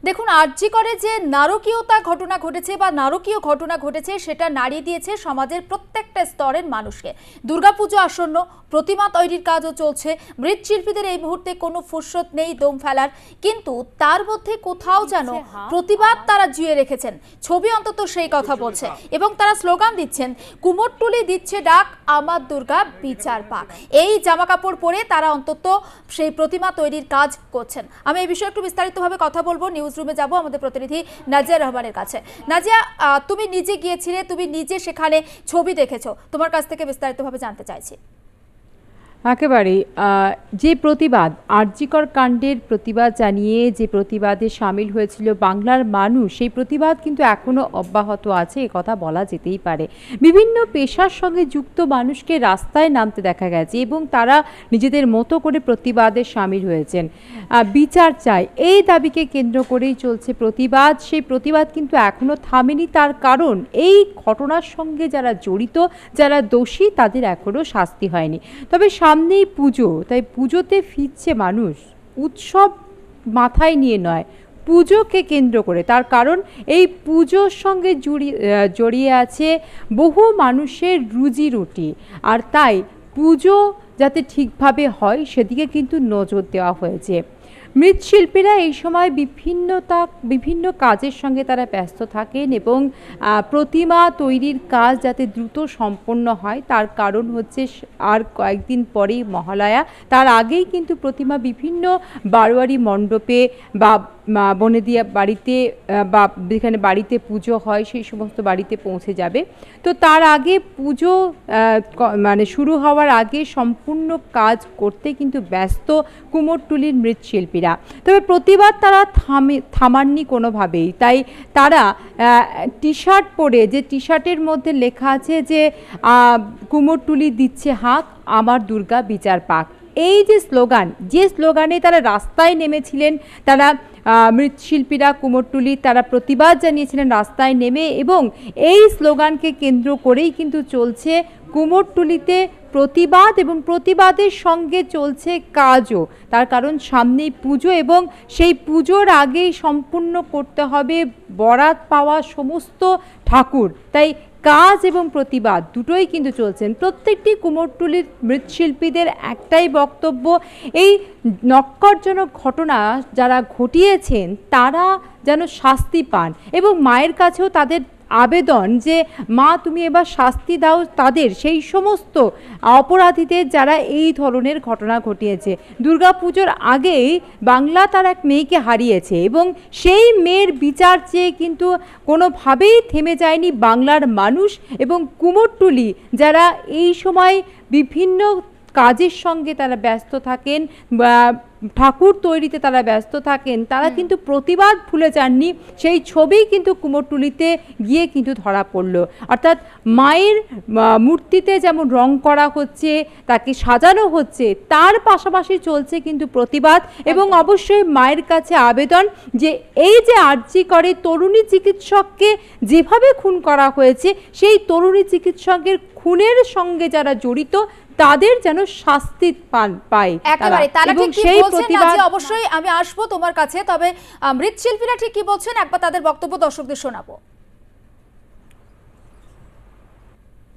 দেখুন, আরজি করে যে নারকীয়তা ঘটনা ঘটেছে বা নারকীয় ঘটনা ঘটেছে সেটা নাড়িয়ে দিয়েছে সমাজের প্রত্যেকটা স্তরের মানুষকে। দুর্গাপুজো আসন্ন, প্রতিমা তৈরির কাজও চলছে, মৃৎশিল্পীদের এই মুহূর্তে কোনো ফুরসত নেই দম ফেলার, কিন্তু তার মধ্যে কোথাও যেন প্রতিবাদ তারা জুয়ে রেখেছেন। ছবি অন্তত সেই কথা বলছে এবং তারা স্লোগান দিচ্ছেন, কুমোরটুলি দিচ্ছে ডাক, আমার দুর্গা বিচার পাক। এই জামা কাপড় পরে তারা অন্তত সেই প্রতিমা তৈরির কাজ করছেন। আমি এই বিষয়ে একটু বিস্তারিতভাবে কথা বলবো, নিউজ রুমে যাব আমাদের প্রতিনিধি নাজিয়া রহমানের কাছে। নাজিয়া, তুমি নিজে গিয়েছিলে, তুমি নিজে সেখানে ছবি দেখেছো, তোমার কাছ থেকে বিস্তারিতভাবে জানতে চাইছি। একেবারেই যে প্রতিবাদ, আরজিকর কাণ্ডের প্রতিবাদ জানিয়ে যে প্রতিবাদে সামিল হয়েছিল বাংলার মানুষ, সেই প্রতিবাদ কিন্তু এখনও অব্যাহত আছে, এ কথা বলা যেতেই পারে। বিভিন্ন পেশার সঙ্গে যুক্ত মানুষকে রাস্তায় নামতে দেখা গেছে এবং তারা নিজেদের মতো করে প্রতিবাদে সামিল হয়েছেন। বিচার চাই, এই দাবিকে কেন্দ্র করেই চলছে প্রতিবাদ। সেই প্রতিবাদ কিন্তু এখনও থামেনি, তার কারণ এই ঘটনার সঙ্গে যারা জড়িত, যারা দোষী, তাদের এখনও শাস্তি হয়নি। তবে সামনেই পুজো, তাই পুজোতে ফিরছে মানুষ, উৎসব মাথায় নিয়ে নয়, পুজোকে কেন্দ্র করে। তার কারণ এই পুজোর সঙ্গে জড়িয়ে আছে বহু মানুষের রুজি রুটি, আর তাই পুজো যাতে ঠিকভাবে হয় সেদিকে কিন্তু নজর দেওয়া হয়েছে। মৃৎশিল্পীরা এই সময় বিভিন্ন কাজের সঙ্গে তারা ব্যস্ত থাকেন এবং প্রতিমা তৈরির কাজ যাতে দ্রুত সম্পন্ন হয়, তার কারণ হচ্ছে আর কয়েকদিন পরেই মহালয়া। তার আগেই কিন্তু প্রতিমা বিভিন্ন বারোয়ারি মণ্ডপে বা বনেদিয়া বাড়িতে বা যেখানে বাড়িতে পুজো হয় সেই সমস্ত বাড়িতে পৌঁছে যাবে। তো তার আগে পুজো মানে শুরু হওয়ার আগে সম্পূর্ণ কাজ করতে কিন্তু ব্যস্ত কুমোরটুলির মৃৎশিল্পীরা। তবে প্রতিবাদ তারা থামাননি কোনোভাবেই। তাই তারা টি শার্ট পরে, যে টি শার্টের মধ্যে লেখা আছে যে কুমোরটুলি দিচ্ছে হাঁক, আমার দুর্গা বিচার পাক, এই যে স্লোগানে তারা রাস্তায় নেমেছিলেন, তারা মৃৎশিল্পীরা কুমোরটুলি তারা প্রতিবাদ জানিয়েছিলেন রাস্তায় নেমে, এবং এই স্লোগানকে কেন্দ্র করেই কিন্তু চলছে কুমোরটুলিতে প্রতিবাদ এবং প্রতিবাদের সঙ্গে চলছে কাজও। তার কারণ সামনেই পুজো এবং সেই পুজোর আগেই সম্পূর্ণ করতে হবে বরাত পাওয়া সমস্ত ঠাকুর। তাই কাজ এবং প্রতিবাদ দুটোই কিন্তু চলছেন। প্রত্যেকটি কুমোরটুলির মৃৎশিল্পীদের একটাই বক্তব্য, এই নক্কারজনক ঘটনা যারা ঘটিয়েছেন তারা যেন শাস্তি পান, এবং মায়ের কাছেও তাদের আবেদন যে মা তুমি এবার শাস্তি দাও তাদের, সেই সমস্ত অপরাধীদের যারা এই ধরনের ঘটনা ঘটিয়েছে। দুর্গাপুজোর আগেই বাংলা তার এক মেয়েকে হারিয়েছে এবং সেই মেয়ের বিচার চেয়ে কিন্তু কোনোভাবেই থেমে যায়নি বাংলার মানুষ এবং কুমোরটুলি যারা এই সময় বিভিন্ন কাজের সঙ্গে তারা ব্যস্ত থাকেন বা ঠাকুর তৈরিতে তারা ব্যস্ত থাকেন, তারা কিন্তু প্রতিবাদ ভুলে যাননি। সেই ছবি কিন্তু কুমোরটুলিতে গিয়ে কিন্তু ধরা পড়ল। অর্থাৎ মায়ের মূর্তিতে যেমন রং করা হচ্ছে, তাকে সাজানো হচ্ছে, তার পাশাপাশি চলছে কিন্তু প্রতিবাদ। এবং অবশ্যই মায়ের কাছে আবেদন যে এই যে আরজি করে তরুণী চিকিৎসককে যেভাবে খুন করা হয়েছে, সেই তরুণী চিকিৎসকের খুনের সঙ্গে যারা জড়িত তাদের যেন শাস্তি পায়। একেবারে তারা ঠিক কি বলছেন না, অবশ্যই আমি আসবো তোমার কাছে। তবে মৃৎশিল্পীরা ঠিক কি বলছেন একবার তাদের বক্তব্য দর্শকদের শোনাবো।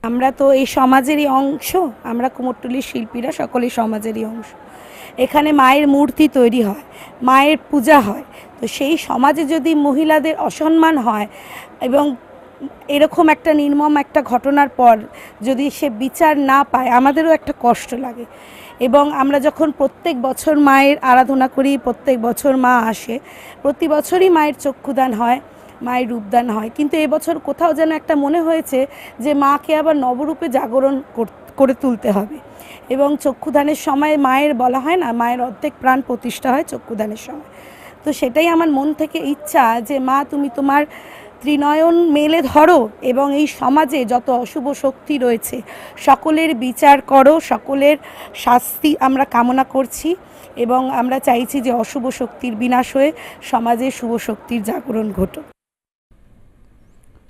আমরা তো এই সমাজেরই অংশ, আমরা কুমোরটুলির শিল্পীরা সকলেই সমাজেরই অংশ। এখানে মায়ের মূর্তি তৈরি হয়, মায়ের পূজা হয়, তো সেই সমাজে যদি মহিলাদের অসম্মান হয় এবং এরকম একটা নির্মম একটা ঘটনার পর যদি সে বিচার না পায়, আমাদেরও একটা কষ্ট লাগে। এবং আমরা যখন প্রত্যেক বছর মায়ের আরাধনা করি, প্রত্যেক বছর মা আসে, প্রতি বছরই মায়ের চক্ষুদান হয়, মায়ের রূপদান হয়, কিন্তু এবছর কোথাও যেন একটা মনে হয়েছে যে মাকে আবার নবরূপে জাগরণ করে তুলতে হবে। এবং চক্ষুদানের সময় মায়ের বলা হয় না, মায়ের অর্ধেক প্রাণ প্রতিষ্ঠা হয় চক্ষুদানের সময়। তো সেটাই আমার মন থেকে ইচ্ছা যে মা তুমি তোমার ত্রিনয়ন মেলে ধরো এবং এই সমাজে যত অশুভ শক্তি রয়েছে সকলের বিচার করো, সকলের শাস্তি আমরা কামনা করছি এবং আমরা চাইছি যে অশুভ শক্তির বিনাশ হয়ে সমাজে শুভ শক্তির জাগরণ ঘটুক।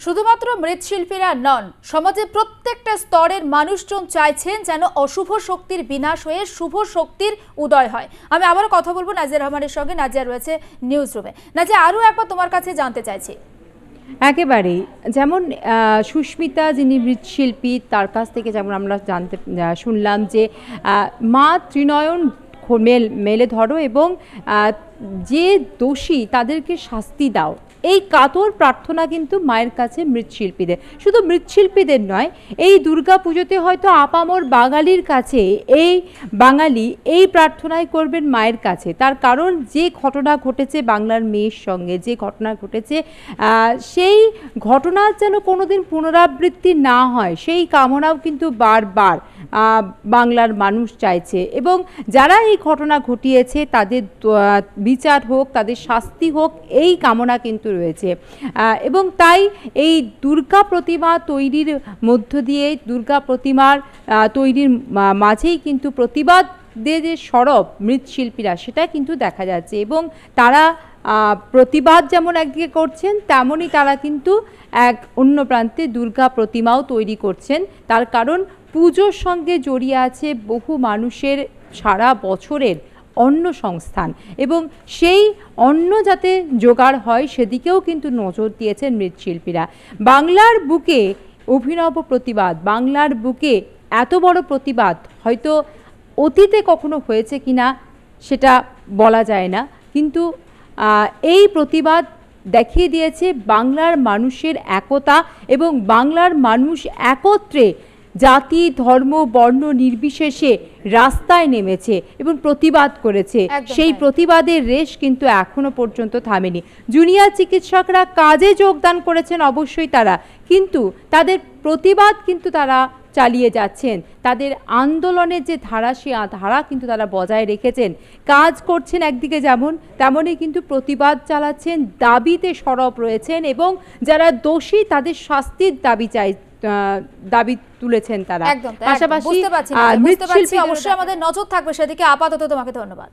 শুধুমাত্র মৃৎশিল্পীরা নন, সমাজের প্রত্যেকটা স্তরের মানুষজন চাইছেন যেন অশুভ শক্তির বিনাশ হয়ে শুভ শক্তির উদয় হয়। আমি আবারও কথা বলবো নাজিয়া রহমানের সঙ্গে। নাজিয়া রয়েছে নিউজ রুমে। নাজিয়া, আরও একবার তোমার কাছে জানতে চাইছি। একেবারেই, যেমন সুস্মিতা যিনি মৃৎশিল্পী, তার কাছ থেকে যেমন আমরা শুনলাম যে মা ত্রিনয়ন মেলে ধরো এবং যে দোষী তাদেরকে শাস্তি দাও, এই কাতর প্রার্থনা কিন্তু মায়ের কাছে মৃৎশিল্পীদের, শুধু মৃৎশিল্পীদের নয়, এই দুর্গা পুজোতে হয়তো আপামর বাঙালির কাছে বাঙালি এই প্রার্থনাই করবেন মায়ের কাছে। তার কারণ যে ঘটনা ঘটেছে বাংলার মেয়ের সঙ্গে, যে ঘটনা ঘটেছে সেই ঘটনার যেন কোনোদিন পুনরাবৃত্তি না হয়, সেই কামনাও কিন্তু বারবার বাংলার মানুষ চাইছে। এবং যারা এই ঘটনা ঘটিয়েছে তাদের বিচার হোক, তাদের শাস্তি হোক, এই কামনা কিন্তু রয়েছে। এবং তাই এই দুর্গা প্রতিমা তৈরির মধ্য দিয়ে, দুর্গা প্রতিমার তৈরির মাঝেই কিন্তু প্রতিবাদের যে সরব মৃৎশিল্পীরা, সেটা কিন্তু দেখা যাচ্ছে। এবং তারা প্রতিবাদ যেমন একদিকে করছেন, তেমনই তারা কিন্তু এক অন্য প্রান্তে দুর্গা প্রতিমাও তৈরি করছেন। তার কারণ পুজোর সঙ্গে জড়িয়ে আছে বহু মানুষের সারা বছরের অন্ন সংস্থান, এবং সেই অন্ন যাতে জোগাড় হয় সেদিকেও কিন্তু নজর দিয়েছেন মৃৎশিল্পীরা। বাংলার বুকে অভিনব প্রতিবাদ, বাংলার বুকে এত বড় প্রতিবাদ হয়তো অতীতে কখনো হয়েছে কিনা সেটা বলা যায় না, কিন্তু এই প্রতিবাদ দেখিয়ে দিয়েছে বাংলার মানুষের একতা, এবং বাংলার মানুষ একত্রে জাতি, ধর্ম, বর্ণ নির্বিশেষে রাস্তায় নেমেছে এবং প্রতিবাদ করেছে। সেই প্রতিবাদের রেশ কিন্তু এখনো পর্যন্ত থামেনি। জুনিয়র চিকিৎসকরা কাজে যোগদান করেছেন অবশ্যই তারা, কিন্তু তাদের প্রতিবাদ কিন্তু তারা চালিয়ে যাচ্ছেন। তাদের আন্দোলনের যে ধারা, সে ধারা কিন্তু তারা বজায় রেখেছেন। কাজ করছেন একদিকে যেমন, তেমনই কিন্তু প্রতিবাদ চালাচ্ছেন, দাবিতে সরব রয়েছেন, এবং যারা দোষী তাদের শাস্তির দাবি তুলেছেন তারা। পাশাপাশি অবশ্যই আমাদের নজর থাকবে সেদিকে। আপাতত তোমাকে ধন্যবাদ।